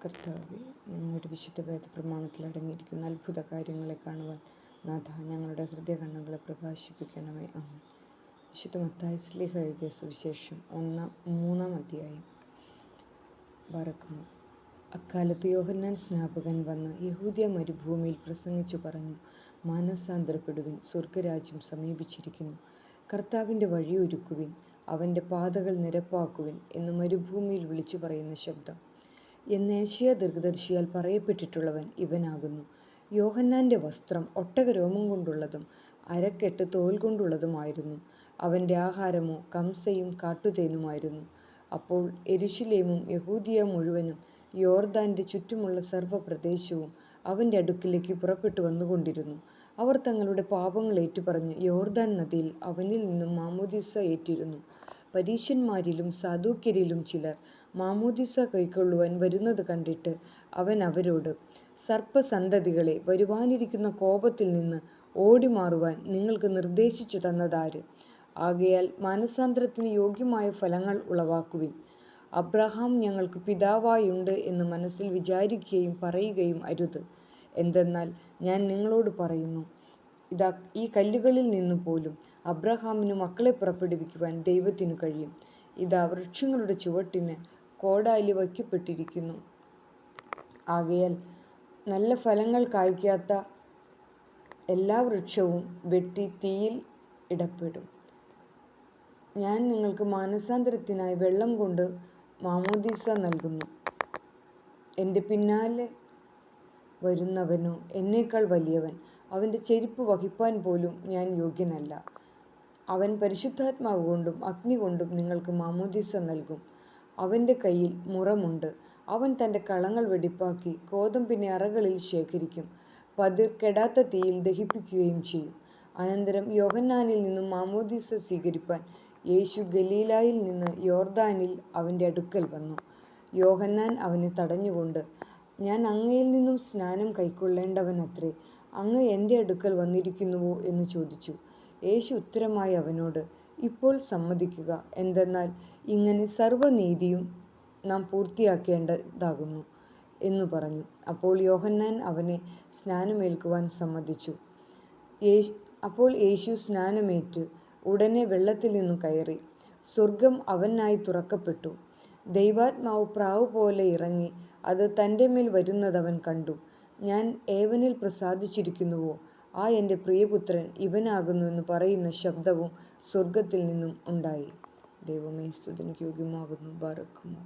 കർത്താവേ, ഞങ്ങളുടെ വിശുദ്ധ വേദപ്രമാണത്തിൽ അടങ്ങിയിരിക്കുന്ന അത്ഭുത കാര്യങ്ങളെ കാണുവാൻ നാഥ ഞങ്ങളുടെ ഹൃദയ കണ്ണുകളെ പ്രകാശിപ്പിക്കണമേ. ആമേൻ. വിശുദ്ധ മത്തായി ശ്ലീഹ എഴുതിയ സുവിശേഷം 3-ാം അധ്യായം. ബറക്കുമോ. അക്കാലത്ത് യോഹന്നാൻ സ്നാപകൻ വന്ന് യഹൂദ്യ മരുഭൂമിയിൽ പ്രസംഗിച്ചു പറഞ്ഞു, മാനസാന്തരപ്പെടുവിൻ, സ്വർഗരാജ്യം സമീപിച്ചിരിക്കുന്നു. കർത്താവിൻ്റെ വഴി ഒരുക്കുവിൻ, അവൻ്റെ പാതകൾ നിരപ്പാക്കുവിൻ എന്ന് മരുഭൂമിയിൽ വിളിച്ചു പറയുന്ന ശബ്ദം. എന്ന് ഏശയ്യാ ദീർഘദർശിയാൽ പറയപ്പെട്ടിട്ടുള്ളവൻ ഇവനാകുന്നു. യോഹന്നാന്റെ വസ്ത്രം ഒട്ടകരോമം കൊണ്ടുള്ളതും അരക്കെട്ട് തോൽ കൊണ്ടുള്ളതുമായിരുന്നു. അവൻ്റെ ആഹാരമോ കംസയും കാട്ടുതേനുമായിരുന്നു. അപ്പോൾ യെരൂശലേമും യഹൂദിയ മുഴുവനും യോർദാന്റെ ചുറ്റുമുള്ള സർവ്വപ്രദേശവും അവൻ്റെ അടുക്കിലേക്ക് പുറപ്പെട്ടു വന്നുകൊണ്ടിരുന്നു. അവർ തങ്ങളുടെ പാപങ്ങൾ ഏറ്റുപറഞ്ഞ് യോർദാൻ നദിയിൽ അവനിൽ നിന്നും മാമോദീസ ഏറ്റിരുന്നു. പരീശന്മാരിലും സാദൂക്യരിലും ചിലർ മാമോദീസ കൈക്കൊള്ളുവാൻ വരുന്നത് കണ്ടിട്ട് അവൻ അവരോട്, സർപ്പസന്തതികളെ, വരുവാനിരിക്കുന്ന കോപത്തിൽ നിന്ന് ഓടിമാറുവാൻ നിങ്ങൾക്ക് നിർദ്ദേശിച്ചു തന്നതാര്? ആകയാൽ മാനസാന്തരത്തിന് യോഗ്യമായ ഫലങ്ങൾ ഉളവാക്കുവിൻ. അബ്രഹാം ഞങ്ങൾക്ക് പിതാവായുണ്ട് എന്ന് മനസ്സിൽ വിചാരിക്കുകയും പറയുകയും അരുത്. എന്തെന്നാൽ ഞാൻ നിങ്ങളോട് പറയുന്നു, ഇതാ, ഈ കല്ലുകളിൽ നിന്ന് പോലും അബ്രഹാമിന് മക്കളെ പുറപ്പെടുവിക്കുവാൻ ദൈവത്തിനു കഴിയും. ഇതാ, വൃക്ഷങ്ങളുടെ ചുവട്ടിന് കോടാലി വയ്ക്കപ്പെട്ടിരിക്കുന്നു. ആകയാൽ നല്ല ഫലങ്ങൾ കായ്ക്കാത്ത എല്ലാ വൃക്ഷവും വെട്ടി തീയിൽ ഇടപ്പെടും. ഞാൻ നിങ്ങൾക്ക് മാനസാന്തരത്തിനായി വെള്ളം കൊണ്ട് മാമോദീസ നൽകുന്നു. എൻ്റെ പിന്നാലെ വരുന്നവനോ എന്നേക്കാൾ വലിയവൻ, അവൻ്റെ ചെരിപ്പ് വഹിപ്പാൻ പോലും ഞാൻ യോഗ്യനല്ല. അവൻ പരിശുദ്ധാത്മാവ് കൊണ്ടും അഗ്നി കൊണ്ടും നിങ്ങൾക്ക് മാമോദീസ നൽകും. അവൻ്റെ കയ്യിൽ മുറമുണ്ട്. അവൻ തൻ്റെ കളങ്ങൾ വെടിപ്പാക്കി ഗോതമ്പിനെ അറകളിൽ ശേഖരിക്കും, പതിർ കെടാത്ത തീയിൽ ദഹിപ്പിക്കുകയും ചെയ്യും. അനന്തരം യോഹന്നാനിൽ നിന്നും മാമോദീസ സ്വീകരിപ്പാൻ യേശു ഗലീലായിൽ നിന്ന് യോർദാനിൽ അവൻ്റെ അടുക്കൽ വന്നു. യോഹന്നാൻ അവനെ തടഞ്ഞുകൊണ്ട്, ഞാൻ അങ്ങയിൽ നിന്നും സ്നാനം കൈക്കൊള്ളേണ്ടവനത്രേ, അങ്ങ് എൻ്റെ അടുക്കൽ വന്നിരിക്കുന്നുവോ എന്ന് ചോദിച്ചു. യേശു ഉത്തരമായി അവനോട്, ഇപ്പോൾ സമ്മതിക്കുക, എന്തെന്നാൽ ഇങ്ങനെ സർവ്വനീതിയും നാം പൂർത്തിയാക്കേണ്ടതാകുന്നു എന്നു പറഞ്ഞു. അപ്പോൾ യോഹന്നാൻ അവനെ സ്നാനമേൽക്കുവാൻ സമ്മതിച്ചു. അപ്പോൾ യേശു സ്നാനമേറ്റ് ഉടനെ വെള്ളത്തിൽ നിന്നു കയറി. സ്വർഗം അവനായി തുറക്കപ്പെട്ടു. ദൈവാത്മാവ് പ്രാവ് പോലെ ഇറങ്ങി അത് തൻ്റെ മേൽ വരുന്നതവൻ കണ്ടു. ഞാൻ ഏവനിൽ പ്രസാദിച്ചിരിക്കുന്നുവോ ആ എൻ്റെ പ്രിയപുത്രൻ ഇവനാകുന്നു എന്ന് പറയുന്ന ശബ്ദവും സ്വർഗത്തിൽ നിന്നും ഉണ്ടായി. ദൈവമേ, സ്തുതിക്ക് യോഗ്യമാകുന്നു. ബറക്കുമോ.